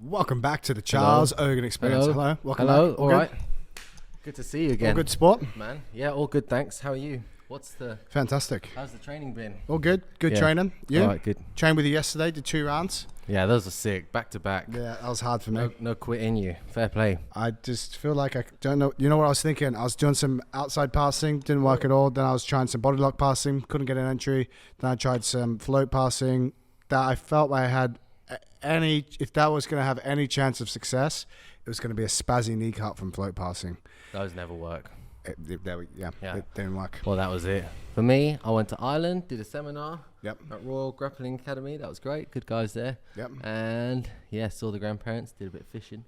Welcome back to the Charles Eoghan Experience. Hello. Welcome Hello. back. All right. Good to see you again. All good, sport? Man. Yeah, all good, thanks. How are you? Fantastic. How's the training been? All good. Good Yeah. training. You? All right, good. Trained with you yesterday, did 2 rounds. Yeah, those are sick. Back to back. Yeah, that was hard for me. No quit in you. Fair play. I just feel like I don't know. You know what I was thinking? I was doing some outside passing, didn't work at all. Then I was trying some bodylock passing, couldn't get an entry. Then I tried some float passing. That I felt I had if that was going to have any chance of success, it was going to be a spazzy kneecap from float passing. Those never work. It didn't work. Well, that was it. For me, I went to Ireland, did a seminar Yep. at Royal Grappling Academy. That was great. Good guys there. Yep. And yeah, saw the grandparents, did a bit of fishing.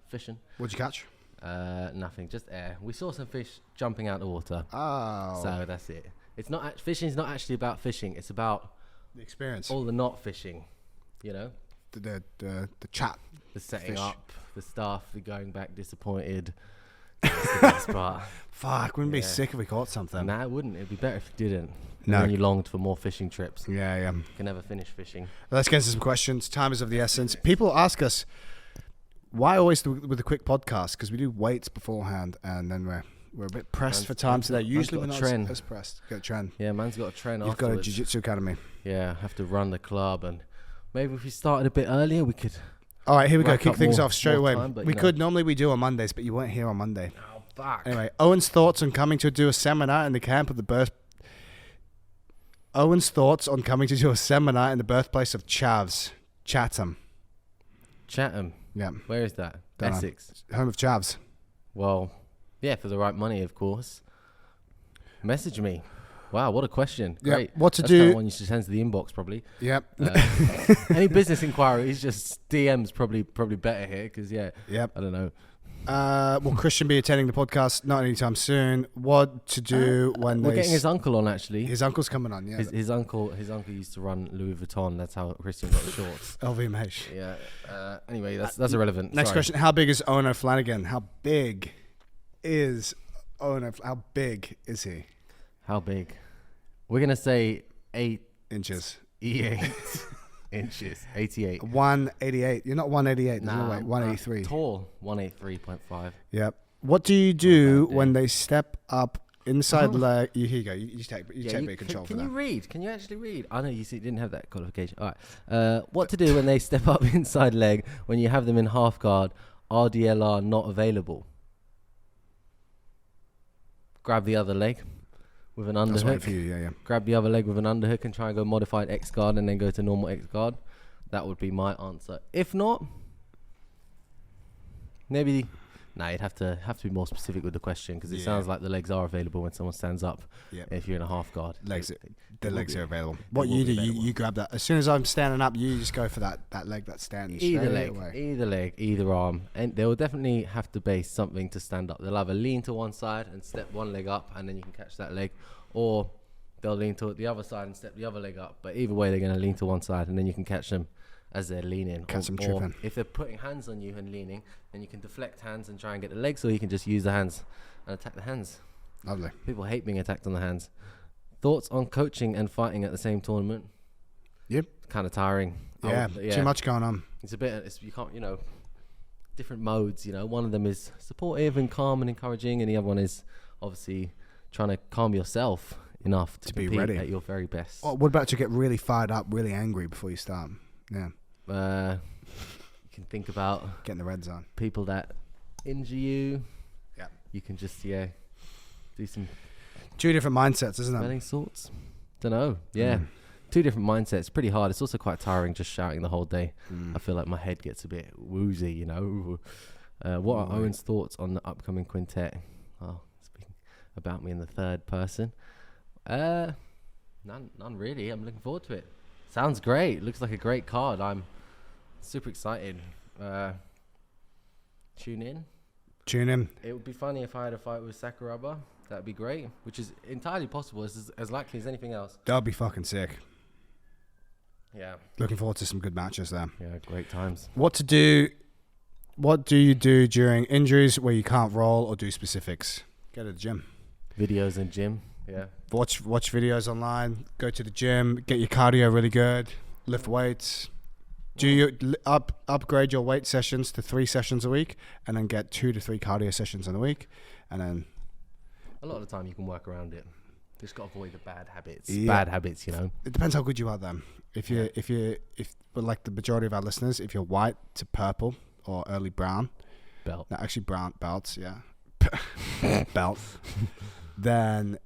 What'd you catch? Nothing, just air. We saw some fish jumping out the water. Oh. So that's it. It's not fishing's not actually about fishing. It's about The experience. all the not fishing, you know, The chat. the setting Fish. up, the stuff, the going back disappointed. That's the best part. Fuck, wouldn't be Yeah. sick if we caught something. Nah, it wouldn't. It'd be better if you didn't. No. And then you longed for more fishing trips. Yeah. You can never finish fishing. Let's get into some questions. Time is of the essence. People ask us, why always with a quick podcast? Because we do weights beforehand, and then we're a bit pressed for time today. Usually we're got a not trend. as pressed. Got a trend. Yeah, man's got a train You've got a afterwards. jiu-jitsu academy. Yeah, have to run the club, and maybe if we started a bit earlier, we could. All right, here we go. Rack Kick up things more- off straight more away. time, but, We you know. could. Normally we do on Mondays, but you weren't here on Monday. Oh, fuck. Anyway, Owen's thoughts on coming to do a seminar in the camp of the birth. Owen's thoughts on coming to do a seminar in the birthplace of Chavs, Chatham. Chatham. Yeah, Where is that? Dunno. Essex. home of Chavs. Well, yeah, for the right money, of course. Message me. Wow, what a question. Yeah, Great. what to That's kind do- of one you should send to the inbox, probably. Yep. Any business inquiries, just DMs probably better here, because, yeah, Yep. I don't know. Will Christian be attending the podcast? Not anytime soon. What to do when We're they... getting his uncle on, actually. His uncle's coming on, yeah. His uncle used to run Louis Vuitton. That's how Christian got the shorts. LVMH. Yeah. Anyway, that's irrelevant. Next Sorry. question. How big is Ono Flanagan? How big is Ono? How big is he? How big? We're gonna say 8 Inches. inches. 88. 188. You're not 188. There's no way. 183. Tall. 183.5. Yep. What do you do bad, when dear. they step up inside leg? Here you go. You take big control for Can that. you read? Can you actually read? I know you didn't have that qualification. All right. What to do when they step up inside leg when you have them in half guard? RDLR not available. Grab the other leg with an That's right underhook. for you. Yeah. Grab the other leg with an underhook and try and go modified X guard and then go to normal X guard. That would be my answer. If not, maybe. Nah, you'd have to be more specific with the question, because it Yeah. sounds like the legs are available when someone stands up. Yep. If you're in a half guard, Legs. They The will legs be. are available. They What will you be do, available. you grab that. As soon as I'm standing up, you just go for that leg that's standing Either straight leg, away. either leg, either arm, and they will definitely have to base something to stand up. They'll either lean to one side and step one leg up, and then you can catch that leg, or they'll lean to the other side and step the other leg up. But either way, they're going to lean to one side, and then you can catch them as they're leaning. Catch them Or tripping. if they're putting hands on you and leaning, then you can deflect hands and try and get the legs, or you can just use the hands and attack the hands. Lovely. People hate being attacked on the hands. Thoughts on coaching and fighting at the same tournament? Yep. Kind of tiring. Yeah. Too much going on. It's a bit. You can't. Different modes. One of them is supportive and calm and encouraging, and the other one is obviously trying to calm yourself enough to be compete ready at your very best. What about to get really fired up, really angry before you start? Yeah. You can think about Getting the reds on. people that injure you. Yeah. You can just do some 2 different mindsets, isn't it? smelling salts. Don't know. Yeah. 2 different mindsets. Pretty hard. It's also quite tiring just shouting the whole day. I feel like my head gets a bit woozy, What are Owen's thoughts on the upcoming quintet? Oh, speaking about me in the third person. None really. I'm looking forward to it. Sounds great. Looks like a great card. I'm super excited. Tune in. Tune in. It would be funny if I had a fight with Sakuraba. That'd be great, which is entirely possible. It's as likely as anything else. That'll be fucking sick. Yeah. Looking forward to some good matches there. Yeah, great times. What do you do during injuries where you can't roll or do specifics? Go to the gym. Videos in gym. Yeah. Watch videos online. Go to the gym. Get your cardio really good. Lift weights. Do you upgrade your weight sessions to 3 sessions a week, and then get 2 to 3 cardio sessions in a week, and then A lot of the time you can work around it. Just got to avoid the bad habits. Yeah. Bad habits, you know. it depends how good you are then. But like the majority of our listeners, if you're white to purple or early brown, Belt. no, actually brown belts, yeah, belt, then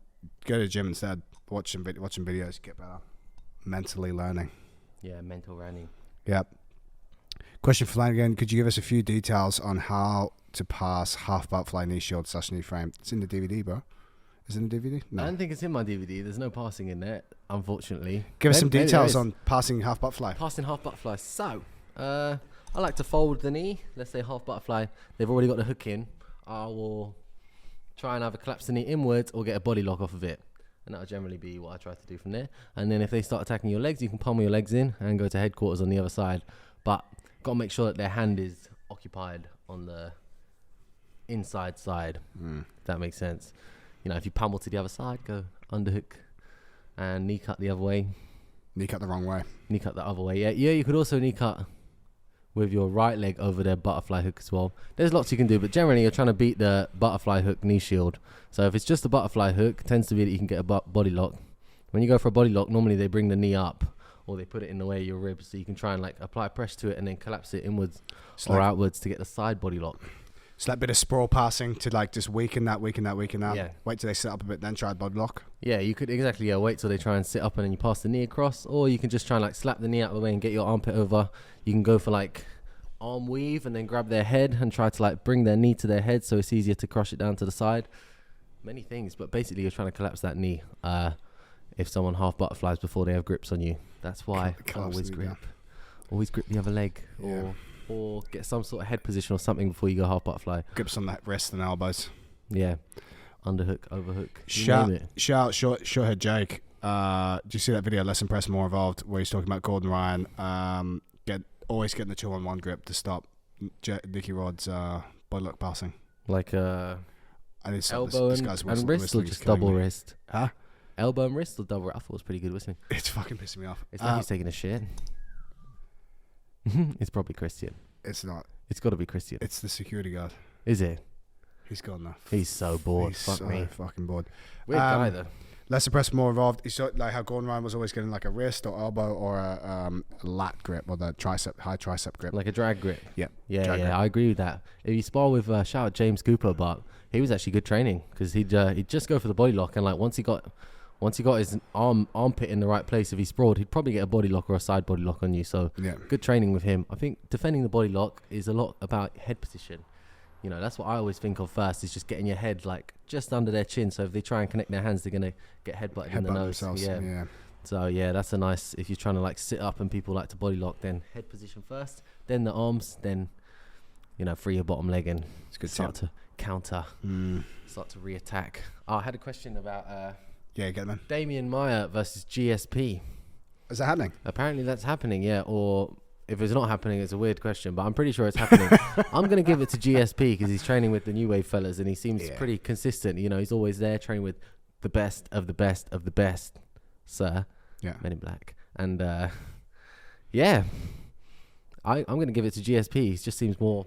go to the gym instead. Watching videos, get better. Mentally learning. Yeah, mental running. Yep. Question for Flanagan: could you give us a few details on how to pass half butterfly knee shield / knee frame? It's in the DVD, bro. Is it in the DVD? No. I don't think it's in my DVD. There's no passing in there, unfortunately. Give us some Maybe there details is. on passing half butterfly. Passing half butterfly. So, I like to fold the knee. Let's say half butterfly. They've already got the hook in. I will try and either collapse the knee inwards or get a body lock off of it. And that'll generally be what I try to do from there. And then if they start attacking your legs, you can pummel your legs in and go to headquarters on the other side. But got to make sure that their hand is occupied on the inside side. If that makes sense. You know, if you pummel to the other side, go underhook and knee cut the other way. Knee cut the wrong way. Knee cut the other way. Yeah, you could also knee cut with your right leg over their butterfly hook as well. There's lots you can do, but generally you're trying to beat the butterfly hook knee shield. So if it's just a butterfly hook, it tends to be that you can get a body lock. When you go for a body lock, normally they bring the knee up or they put it in the way of your ribs, so you can try and like apply pressure to it and then collapse it inwards or outwards to get the side body lock. So that bit of sprawl passing to like just weaken that. Yeah. Wait till they sit up a bit, then try body lock. Yeah, you could exactly. Yeah, wait till they try and sit up and then you pass the knee across, or you can just try and like slap the knee out of the way and get your armpit over. You can go for like arm weave and then grab their head and try to like bring their knee to their head, so it's easier to crush it down to the side. Many things, but basically you're trying to collapse that knee. If someone half butterflies before they have grips on you, that's why I always grip. Always grip the other leg, or get some sort of head position or something before you go half butterfly. Grips on that wrist and elbows. Yeah, underhook, overhook. Shout Shorthead Jake. Do you see that video? Less impressed, more involved, where he's talking about Gordon Ryan. Always getting the 2-on-1 grip to stop Nicky Rod's body lock passing. Like And elbow and wrist, or just double wrist? Huh? Elbow and wrist or double? I thought it was pretty good whistling. It's fucking pissing me off. It's like he's taking a shit. It's probably Christian. It's not. It's got to be Christian. It's the security guard. Is it? He's gone now. He's so bored. He's Fuck so me. fucking bored. Weird guy though. Less impressed, more involved. You saw like how Gordon Ryan was always getting like a wrist or elbow or a lat grip or the high tricep grip. Like a drag grip. Yeah. Yeah, Drag grip. I agree with that. If you spar with shout out James Cooper, but he was actually good training because he'd just go for the body lock, and like once he got his armpit in the right place, if he sprawled, he'd probably get a body lock or a side body lock on you. So Yeah. good training with him. I think defending the body lock is a lot about head position. You know, that's what I always think of first, is just getting your head like just under their chin. So if they try and connect their hands, they're gonna get headbutted in the nose. Themselves. Yeah. So yeah, that's a nice. If you're trying to like sit up and people like to body lock, then head position first, then the arms, then free your bottom leg and It's good start to counter, start to re-attack. I had a question about Yeah, get it, man. Demian Maia versus GSP. Is that happening? Apparently that's happening, yeah. Or if it's not happening, it's a weird question, but I'm pretty sure it's happening. I'm going to give it to GSP because he's training with the New Wave fellas and he seems pretty consistent. He's always there training with the best of the best of the best, sir. Yeah. Men in Black. And yeah, I'm going to give it to GSP. He just seems more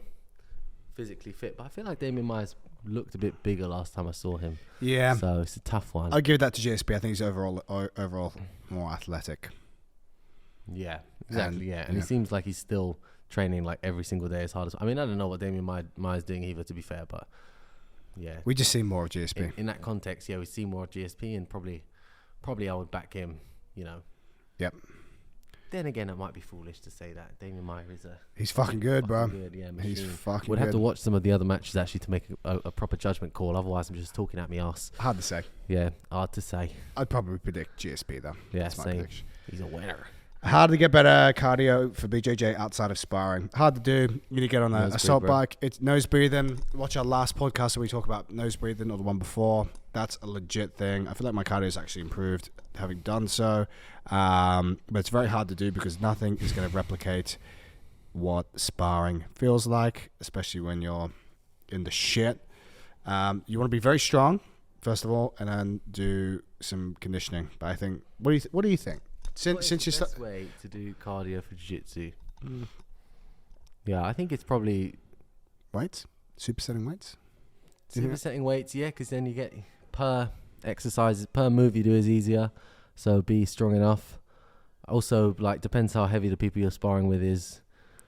physically fit, but I feel like Damian Maia's looked a bit bigger last time I saw him. Yeah. So it's a tough one. I'll give that to GSP. I think he's overall more athletic. Yeah, exactly. And he seems like he's still training like every single day as hard as. I mean, I don't know what Damian Maia's doing either, to be fair, but yeah, we just see more of GSP in that context. Yeah, we see more of GSP, and probably I would back him. Yep. Then again, it might be foolish to say that Damian Maia is he's fucking good, bro. Good, yeah, machine. He's fucking Would good. have to watch some of the other matches actually to make a proper judgment call. Otherwise, I'm just talking at me ass. Hard to say. Yeah, hard to say. I'd probably predict GSP though. Yeah, That's my same. prediction. He's a winner. How to get better cardio for BJJ outside of sparring? Hard to do. You need to get on an assault bike. It's nose breathing. Watch our last podcast where we talk about nose breathing, or the one before. That's a legit thing. I feel like my cardio has actually improved having done so. But it's very hard to do because nothing is going to replicate what sparring feels like, especially when you're in the shit. You want to be very strong, first of all, and then do some conditioning. But I think, what do you think? Since you start, way to do cardio for jiu-jitsu? Yeah, I think it's probably Weights? Supersetting weights? supersetting weights. Yeah, because then you get per exercise, per move you do is easier. So be strong enough. Also, like, depends how heavy the people you're sparring with is.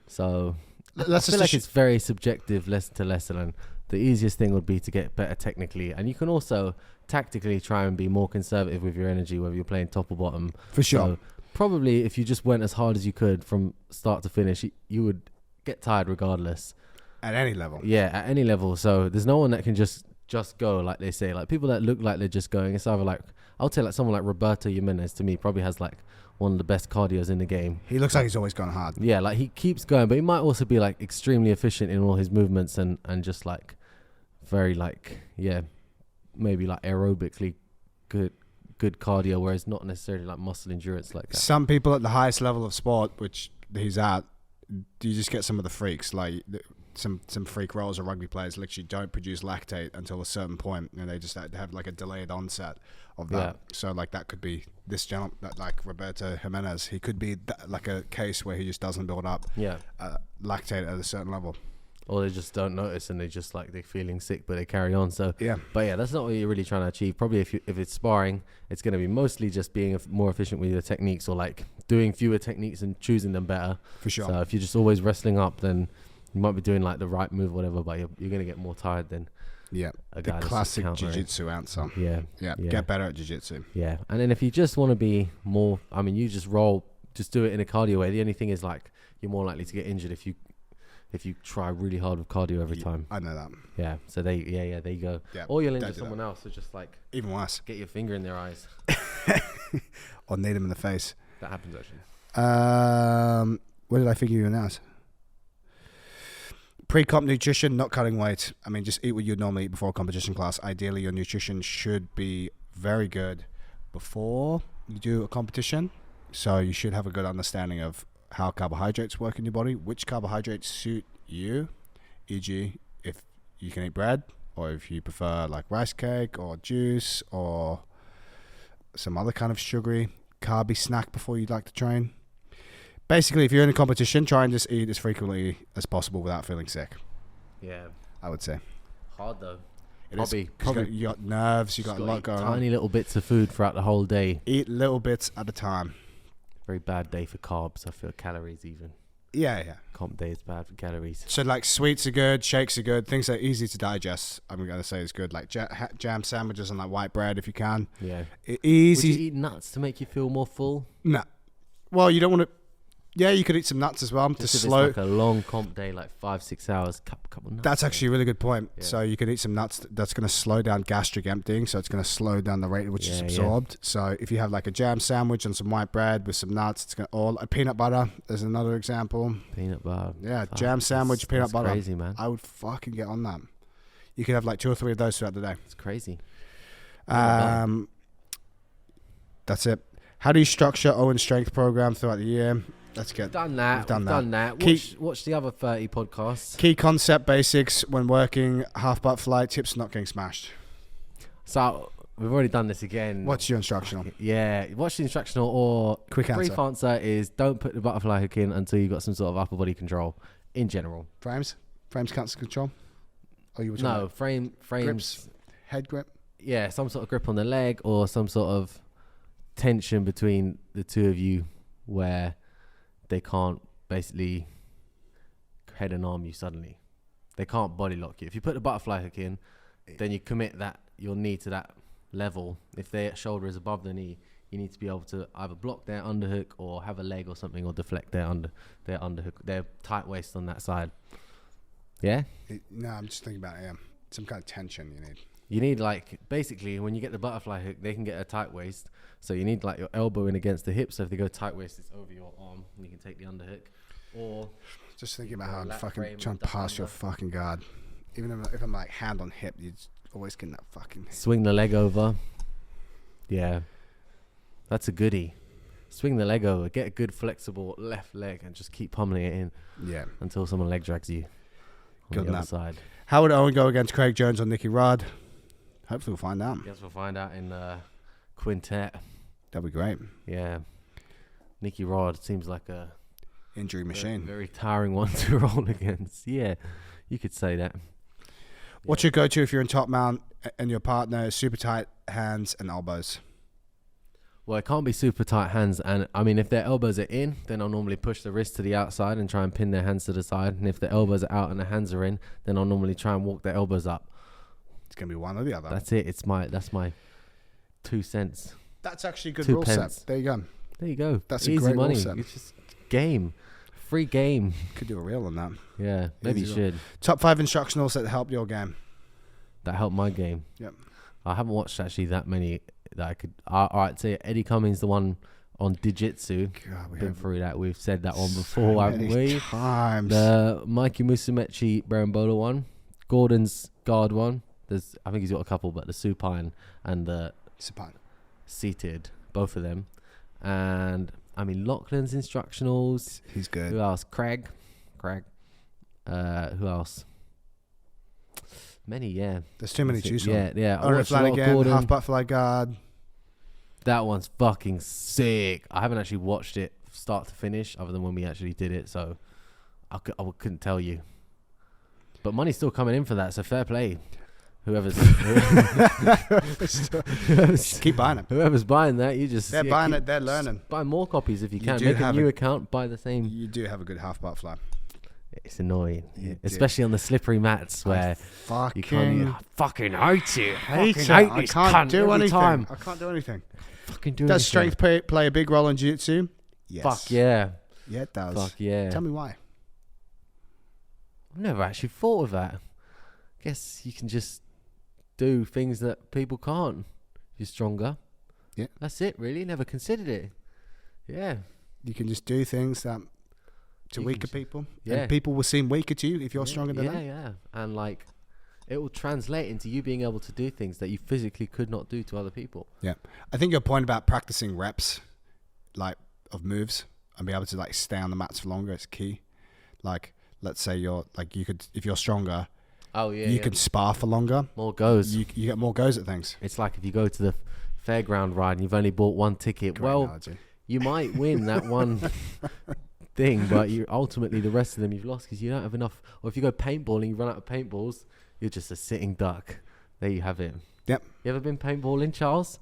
So I feel like it's very subjective, lesson to lesson. And the easiest thing would be to get better technically. And you can also tactically try and be more conservative with your energy, whether you're playing top or bottom. For sure. So probably if you just went as hard as you could from start to finish, you would get tired regardless. At any level. Yeah, at any level. So there's no one that can just go, like they say. Like, people that look like they're just going, it's either like, I'll tell like someone like Roberto Jimenez, to me, probably has like one of the best cardios in the game. He looks like he's always gone hard. Yeah, like he keeps going, but he might also be like extremely efficient in all his movements and just like very like, yeah, maybe like aerobically good cardio, whereas not necessarily like muscle endurance like that. Some people at the highest level of sport, which he's at, you just get some of the freaks, like some freak roles or rugby players literally don't produce lactate until a certain point, and they just have like a delayed onset of that. Yeah. So like that could be this gentleman, that like Roberto Jimenez, he could be like a case where he just doesn't build up lactate at a certain level. Or they just don't notice and they just like, they're feeling sick, but they carry on. So yeah, but yeah, that's not what you're really trying to achieve. Probably if it's sparring, it's going to be mostly just being more efficient with your techniques, or like doing fewer techniques and choosing them better. For sure. So if you're just always wrestling up, then you might be doing like the right move, or whatever, but you're going to get more tired than a guy. The classic jiu-jitsu answer. Yeah. Get better at jiu-jitsu. Yeah, and then if you just want to be more, I mean, you just do it in a cardio way. The only thing is like, you're more likely to get injured if you try really hard with cardio every time. I know that. Yeah. So there you go. Yeah, or you'll injure someone else, so just like, even worse, get your finger in their eyes. Or need them in the face. That happens actually. What did I figure you announced? Pre-comp nutrition, not cutting weight. I mean, just eat what you'd normally eat before a competition class. Ideally, your nutrition should be very good before you do a competition. So you should have a good understanding of how carbohydrates work in your body, which carbohydrates suit you, e.g. if you can eat bread, or if you prefer like rice cake or juice or some other kind of sugary, carby snack before you'd like to train. Basically, if you're in a competition, try and just eat as frequently as possible without feeling sick. Yeah. I would say. Hard though. Probably. You got nerves, you got a lot going on. Tiny little bits of food throughout the whole day. Eat little bits at a time. Very bad day for carbs, I feel. Calories even. Yeah. Comp day is bad for calories. So like sweets are good, shakes are good, things that are easy to digest, I'm going to say is good. Like jam sandwiches and like white bread if you can. Yeah. Easy. Would you eat nuts to make you feel more full? No. Well, you don't want to. Yeah, you could eat some nuts as well to slow. It's like a long comp day, like 5-6 hours. Couple nuts. That's actually a really good point. Yeah. So you could eat some nuts. That's going to slow down gastric emptying. So it's going to slow down the rate at which it's absorbed. Yeah. So if you have like a jam sandwich and some white bread with some nuts, it's going to, or a peanut butter. There's another example. Peanut butter. Yeah, jam sandwich, peanut butter. That's crazy, man. I would fucking get on that. You could have like 2 or 3 of those throughout the day. It's crazy. That's it. How do you structure Owen's strength program throughout the year? That's good. Done that. We've done that. Watch the other 30 podcasts. Key concept basics when working half butt fly, tips not getting smashed. So we've already done this again. What's your instructional? Yeah, watch the instructional, or quick answer. Brief answer is don't put the butterfly hook in until you've got some sort of upper body control in general. Frames cancer control? Or you no, frames. Grips, head grip? Yeah, some sort of grip on the leg or some sort of tension between the two of you where they can't basically head and arm you suddenly. They can't body lock you. If you put the butterfly hook in, then you commit your knee to that level. If their shoulder is above the knee, you need to be able to either block their underhook or have a leg or something, or deflect their underhook. Their tight waist on that side. Yeah? No, I'm just thinking about some kind of tension you need. You need, like, basically when you get the butterfly hook, they can get a tight waist. So you need like your elbow in against the hip. So if they go tight waist, it's over your arm and you can take the underhook. Or just thinking about how I'm fucking trying to pass your fucking guard. Even if I'm like hand on hip, you're always getting that fucking swing the leg over. Yeah, that's a goodie. Swing the leg over, get a good flexible left leg, and just keep pummeling it in. Yeah, until someone leg drags you on the other side. How would Owen go against Craig Jones or Nicky Rod? Hopefully we'll find out. Yes, we'll find out in quintet. That'd be great. Yeah. Nicky Rod seems like a injury machine. Very tiring one to roll against. Yeah, you could say that. What's your go-to if you're in top mount and your partner is super tight hands and elbows? Well, it can't be super tight hands. And I mean, if their elbows are in, then I'll normally push the wrist to the outside and try and pin their hands to the side. And if their elbows are out and the hands are in, then I'll normally try and walk their elbows up. It's going to be one or the other. That's it. That's my 2 cents. That's actually a good 2 rule pence. set. There you go. There you go. That's easy a great money. rule set. It's just game. Free game. Could do a reel on that. Yeah, maybe you should. Top 5 instructionals that help your game. That helped my game. Yep. I haven't watched actually that many that I could. All right, so Eddie Cummings, the one on Jiu-Jitsu. God, Been through that. We've said that one before, haven't we? Times. The Mikey Musumeci Barambola one. Gordon's guard one. I think he's got a couple, but the supine and the seated, both of them. And I mean, Lachlan's instructionals. He's good. Who else? Craig. Who else? Many, yeah. There's too many to choose from. Yeah. Or Flanagan, half butterfly guard. That one's fucking sick. I haven't actually watched it start to finish, other than when we actually did it, so I couldn't tell you. But money's still coming in for that, so fair play. Whoever's keep buying them. Whoever's buying that, you just they're buying it. They're learning. Buy more copies if you can. Make a new account. Buy the same. You do have a good half butterfly. It's annoying, especially on the slippery mats where you can't. I fucking hate it. I can't do anything. I can't do anything. Fucking do. Does strength play a big role in jiu-jitsu? Yes. Fuck yeah. Yeah, it does. Fuck yeah. Tell me why. I've never actually thought of that. Guess you can just do things that people can't. You're stronger. Yeah. That's it, really. Never considered it. Yeah. You can just do things that to weaker people. Yeah. And people will seem weaker to you if you're stronger than them. Yeah. And like, it will translate into you being able to do things that you physically could not do to other people. Yeah. I think your point about practicing reps, like, of moves and be able to, like, stay on the mats for longer is key. Like, let's say you're, like, you could, if you're stronger, you can spar for longer. More goes. You get more goes at things. It's like if you go to the fairground ride and you've only bought one ticket. Great analogy. You might win that one thing, but you ultimately the rest of them you've lost because you don't have enough. Or if you go paintballing, you run out of paintballs, you're just a sitting duck. There you have it. Yep. You ever been paintballing, Charles?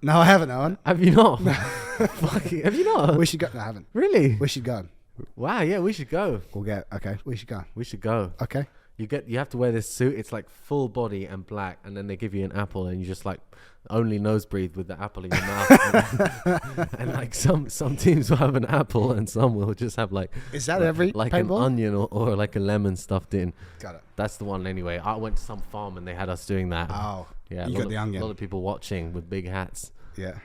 No, I haven't, Owen. Have you not? No. Fucking, have you not? We should go. No, I haven't. Really? We should go. Wow, yeah, we should go. Okay, we should go. We should go. Okay. You have to wear this suit. It's like full body and black, and then they give you an apple, and you just like only nose breathe with the apple in your mouth. and like some teams will have an apple, and some will just have like. Is that every like paintball? an onion or like a lemon stuffed in? Got it. That's the one anyway. I went to some farm and they had us doing that. Oh, yeah. You got the onion. A lot of people watching with big hats. Yeah.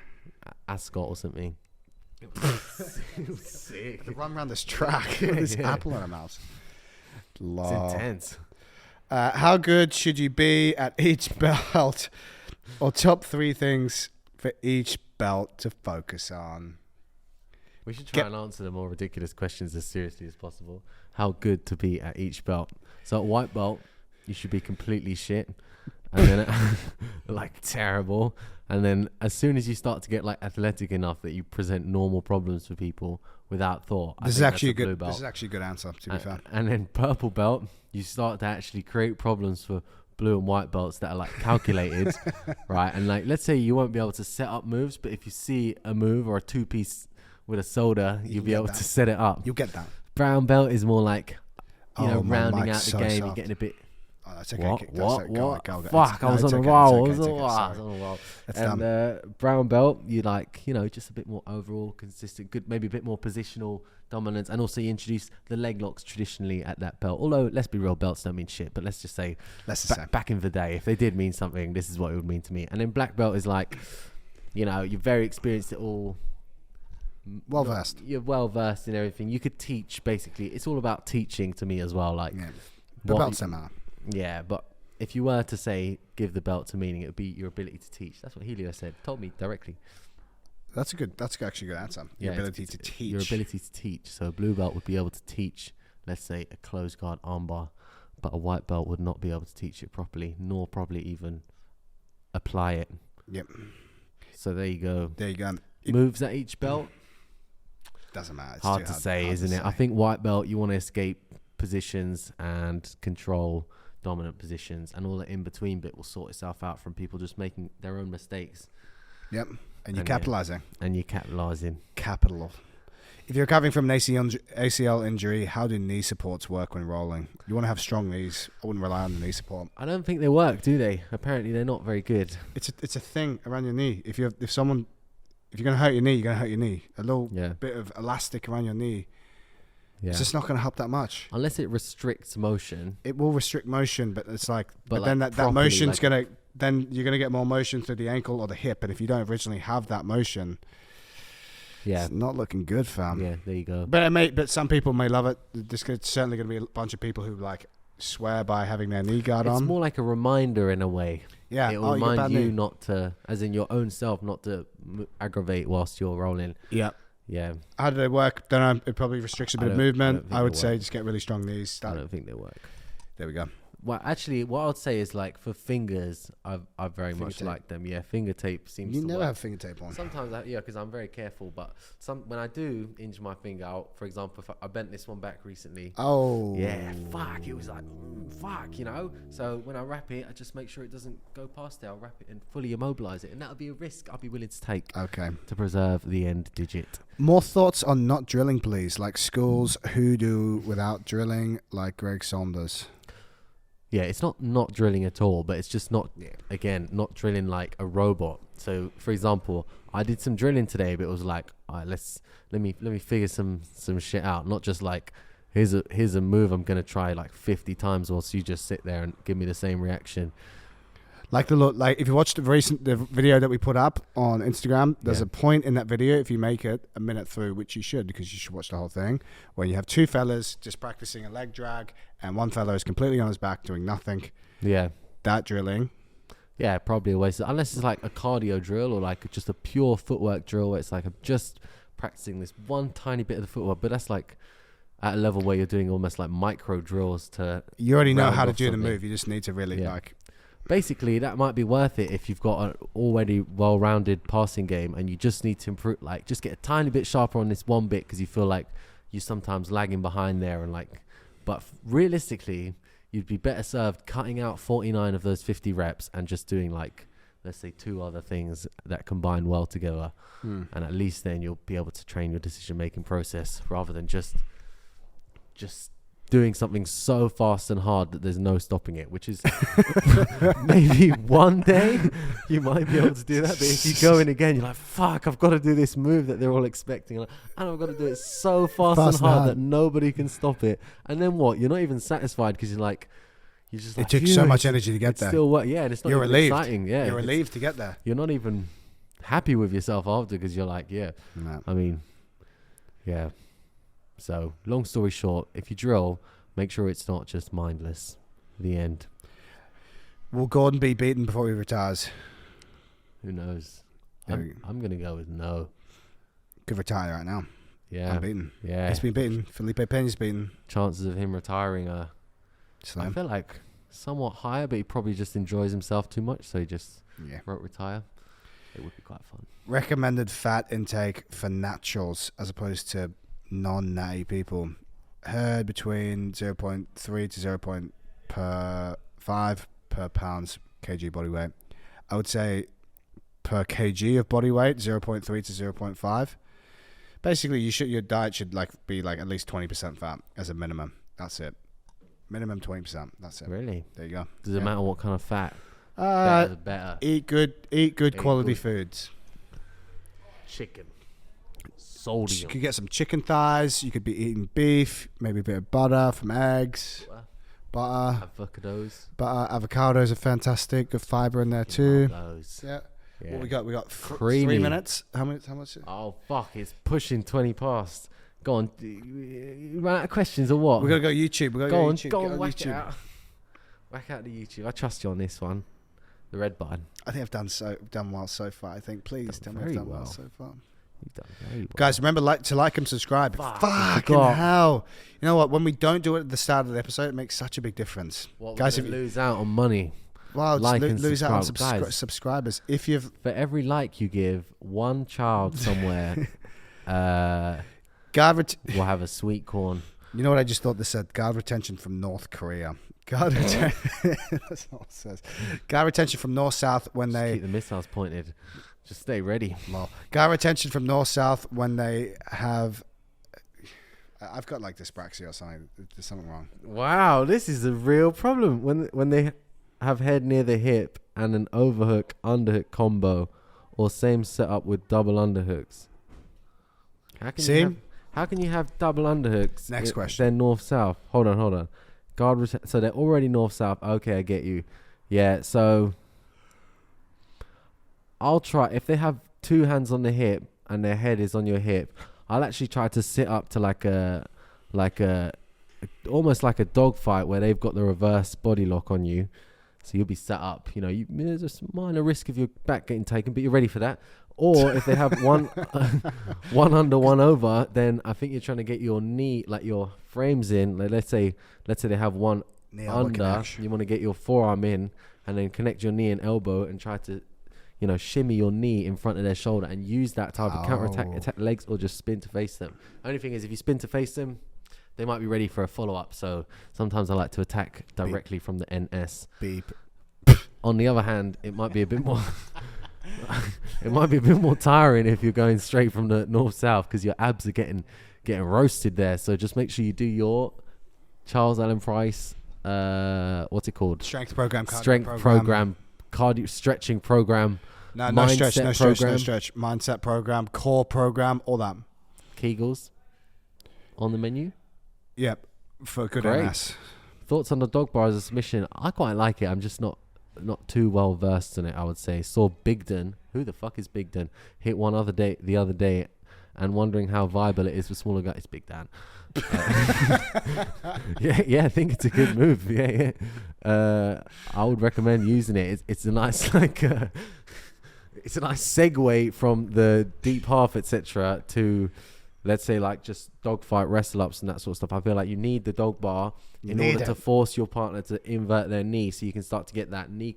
Ascot or something. It was sick. They run around this track with this apple in our mouths. It's intense. How good should you be at each belt, or top 3 things for each belt to focus on? We should try and answer the more ridiculous questions as seriously as possible. How good to be at each belt? So at white belt, you should be completely shit, and then like terrible. And then as soon as you start to get like athletic enough that you present normal problems for people without thought, This is actually a good answer, to be fair. And then purple belt, you start to actually create problems for blue and white belts that are like calculated, right? And like, let's say you won't be able to set up moves, but if you see a move or a 2-piece with a soda, you'll be able to set it up. You'll get that. Brown belt is more like, rounding out the game and getting a bit. Oh, that's okay. What? Fuck, I was on a roll. And brown belt, you like, just a bit more overall consistent, good, maybe a bit more positional dominance. And also you introduce the leg locks traditionally at that belt. Although, let's be real, belts don't mean shit. But let's just say, back in the day, if they did mean something, this is what it would mean to me. And then black belt is like, you're very experienced at all. Well versed. You're well versed in everything. You could teach, basically. It's all about teaching to me as well. Like, the belts don't matter. Yeah, but if you were to say give the belt a meaning, it would be your ability to teach. That's what Helio said. Told me directly. That's actually a good answer. Your ability to teach. Your ability to teach. So a blue belt would be able to teach, let's say, a closed guard armbar, but a white belt would not be able to teach it properly, nor probably even apply it. Yep. So there you go. There you go. Moves at each belt. Doesn't matter. It's hard too to say, hard isn't to it? I say. think white belt, you want to escape positions and control dominant positions, and all the in between bit will sort itself out from people just making their own mistakes. Yep. And you're And capitalizing. And you're capitalizing. Capital. If you're recovering from an ACL injury, how do knee supports work when rolling? You want to have strong knees. I wouldn't rely on the knee support. I don't think they work, do they? Apparently, they're not very good. It's a thing around your knee. If you're gonna hurt your knee, you're gonna hurt your knee. A little bit of elastic around your knee. Yeah. It's just not gonna help that much. Unless it restricts motion. It will restrict motion, but it's like, but like then that properly, motion's like, then you're gonna get more motion through the ankle or the hip, and if you don't originally have that motion, yeah, it's not looking good, fam. Yeah, there you go. But some people may love it. There's certainly gonna be a bunch of people who like swear by having their knee guard on. It's more like a reminder in a way. Yeah, it will remind you not to, as in your own self, not to aggravate whilst you're rolling. Yeah. Yeah. How do they work? Don't know. It probably restricts a bit of movement. I would say just get really strong knees. I don't think they work. There we go. Well, actually, what I would say is like for fingers, I very much tape. like them. Yeah, finger tape seems. You to never work. have finger tape on. Sometimes, because I'm very careful. But when I do injure my finger out, for example, if I bent this one back recently. Oh. Yeah, fuck. It was like, fuck, you know. So when I wrap it, I just make sure it doesn't go past there. I'll wrap it and fully immobilize it, and that'll be a risk I'll be willing to take. Okay. To preserve the end digit. More thoughts on not drilling, please. Like schools who do without drilling, like Greg Saunders. Yeah, it's not drilling at all, but it's just not not drilling like a robot. So, for example, I did some drilling today, but it was like, all right, let me figure some shit out. Not just like here's a move I'm gonna try like 50 times, whilst you just sit there and give me the same reaction. Like if you watched the video that we put up on Instagram, there's a point in that video, if you make it a minute through, which you should, because you should watch the whole thing, where you have two fellas just practicing a leg drag, and one fella is completely on his back doing nothing. Yeah. That drilling. Yeah, probably a waste. Unless it's like a cardio drill or like just a pure footwork drill, where it's like I'm just practicing this one tiny bit of the footwork, but that's like at a level where you're doing almost like micro drills to. You already know how to do the move. You just need to really Basically, that might be worth it if you've got an already well-rounded passing game and you just need to improve, like just get a tiny bit sharper on this one bit because you feel like you're sometimes lagging behind there and like. But realistically, you'd be better served cutting out 49 of those 50 reps and just doing like, let's say, 2 other things that combine well together. And at least then you'll be able to train your decision-making process rather than just doing something so fast and hard that there's no stopping it, which is maybe one day you might be able to do that. But if you go in again, you're like, fuck, I've got to do this move that they're all expecting. And I've got to do it so fast and hard that nobody can stop it. And then what? You're not even satisfied because you're just like, it took so much energy to get there. Still work. Yeah, and it's not you're even relieved. Exciting. Yeah, you're relieved to get there. You're not even happy with yourself after because you're like, I mean, yeah. So, long story short, if you drill, make sure it's not just mindless. The end. Will Gordon be beaten before he retires? Who knows? I'm going to go with no. Could retire right now. Yeah. Unbeaten. Yeah. He's been beaten. Felipe Peña's beaten. Chances of him retiring are, slim. I feel like, somewhat higher, but he probably just enjoys himself too much, so he just won't retire. It would be quite fun. Recommended fat intake for naturals as opposed to non-natty people. Heard between 0.3 to 0.5 per pounds kg body weight. I would say per kg of body weight, 0.3 to 0.5. Basically, your diet should be at least 20% fat as a minimum. That's it. Minimum 20%. That's it. Really? There you go. Does it matter what kind of fat? Better. Eat good quality foods. Chicken. Sodium. You could get some chicken thighs. You could be eating beef, maybe a bit of butter from eggs. Butter. Avocados are fantastic. Good fiber in there too. Yeah. What we got? We got 3 minutes. How much? Oh fuck! It's pushing 20 past. Go on. You ran out of questions or what? We're gonna go YouTube. Go on. Whack it out. Whack out the YouTube. I trust you on this one. The red button. I think I've done well so far. I think please tell me I've done well so far. You've done very well. Guys, remember to like and subscribe. Fucking hell. You know what? When we don't do it at the start of the episode, it makes such a big difference. Guys, if you lose out on money. Well, lose out on subscribers. If you've for every like you give, one child somewhere We'll have a sweet corn. You know what I just thought this said? Guard retention from North Korea. Guard retention. That's not what it says. Guard retention from north-south when Just they... keep the missiles pointed. Just stay ready. Well, guard retention from north-south when they have... I've got like dyspraxia or something. There's something wrong. Wow, this is a real problem. When they have head near the hip and an overhook underhook combo, or same setup with double underhooks. How can you have double underhooks? Next question. They're north-south. Hold on. So they're already north-south. Okay, I get you. Yeah, so I'll try. If they have two hands on the hip and their head is on your hip, I'll actually try to sit up to like a almost like a dog fight where they've got the reverse body lock on you. So you'll be set up. You know, there's a minor risk of your back getting taken, but you're ready for that. Or if they have one under, one over, then I think you're trying to get your knee, like your frames in. Like let's say they have one under. You want to get your forearm in and then connect your knee and elbow and try to, shimmy your knee in front of their shoulder and use that type of counter attack legs, or just spin to face them. Only thing is, if you spin to face them, they might be ready for a follow-up. So sometimes I like to attack directly from the NS. Beep. On the other hand, it might be a bit more... it might be a bit more tiring if you're going straight from the north-south, because your abs are getting roasted there. So just make sure you do your Charles Allen Price, what's it called? Strength program. Cardio stretching program. No mindset stretch. Mindset program, core program, all that. Kegels on the menu. Yep, for good Great. MS. Thoughts on the dog bar as a submission? I quite like it. I'm just not too well versed in it, I would say. Saw Bigden. Who the fuck is Bigden? Hit one the other day, and wondering how viable it is for smaller guys. It's Big Dan. Yeah, I think it's a good move. Yeah. I would recommend using it. It's a nice it's a nice segue from the deep half, etc., to, let's say, like just dogfight wrestle ups and that sort of stuff. I feel like you need the dog bar in order to force your partner to invert their knee, so you can start to get that knee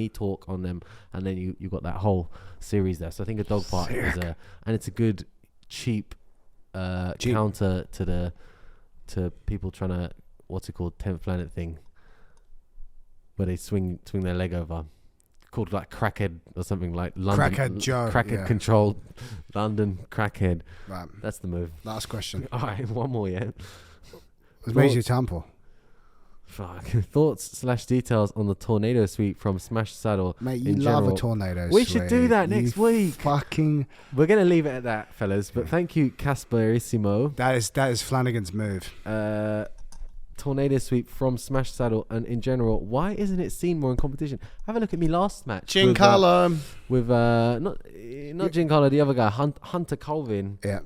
torque on them, and then you got that whole series there. So I think a dog bar and it's a good cheap counter to people trying to, what's it called, 10th Planet thing, where they swing their leg over, called like Crackhead or something, like London Crackhead Joe. Crackhead controlled London Crackhead. Right. That's the move. Last question. All right, one more, yeah. It made you temple. Fuck. Thoughts/details on the tornado sweep from Smash Saddle. Mate, you love a tornado We sweep. should do that next week. We're going to leave it at that, fellas. But thank you, Casperissimo. That is Flanagan's move. Tornado sweep from Smash Saddle, and in general, why isn't it seen more in competition? Have a look at me last match. Giancarlo. With not Giancarlo, the other guy, Hunter Colvin. Yeah.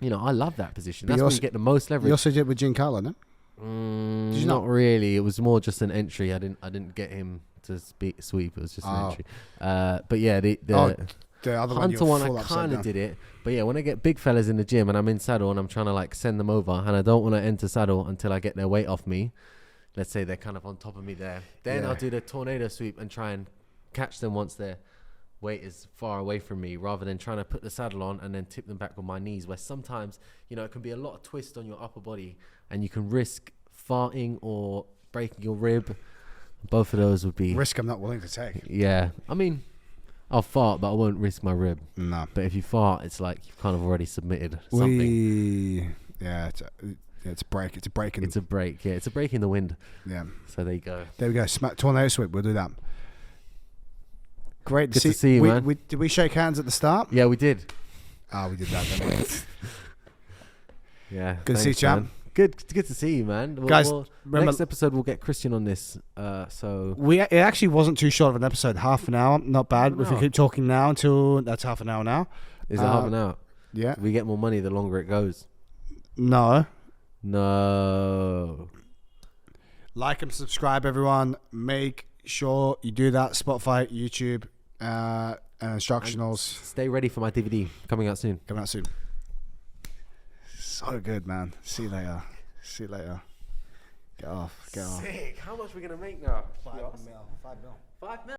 I love that position. That's when you get the most leverage. You also did with Giancarlo, no? Did you not really. It was more just an entry. I didn't get him to sweep. It was just an entry. But yeah, the other Hunter one I kind of did it. But yeah, when I get big fellas in the gym and I'm in saddle and I'm trying to like send them over, and I don't want to enter saddle until I get their weight off me. Let's say they're kind of on top of me there. Then I'll do the tornado sweep and try and catch them once their weight is far away from me, rather than trying to put the saddle on and then tip them back with my knees, where sometimes it can be a lot of twist on your upper body and you can risk farting or breaking your rib. Both of those would be risk I'm not willing to take. Yeah, I mean, I'll fart, but I won't risk my rib. No. But if you fart, it's like you've kind of already submitted something. It's a break. It's a break. It's a break. Yeah, it's a break in the wind. Yeah. So there you go. There we go. Tornado sweep. We'll do that. Great to see you, man. Did we shake hands at the start? Yeah, we did. Oh, we did that, didn't we? Yeah. Good to see you, champ. Good to see you, man. Guys, next episode we'll get Christian on this. So it actually wasn't too short of an episode. Half an hour, not bad. If we keep talking now until that's half an hour now. Is it half an hour? Yeah. We get more money the longer it goes. No. Like and subscribe, everyone. Make sure you do that. Spotify, YouTube, and instructionals. And stay ready for my DVD coming out soon. So good, man. See you later. Get off. Sick. How much are we gonna make now? 5 mil. 5 mil. 5 mil.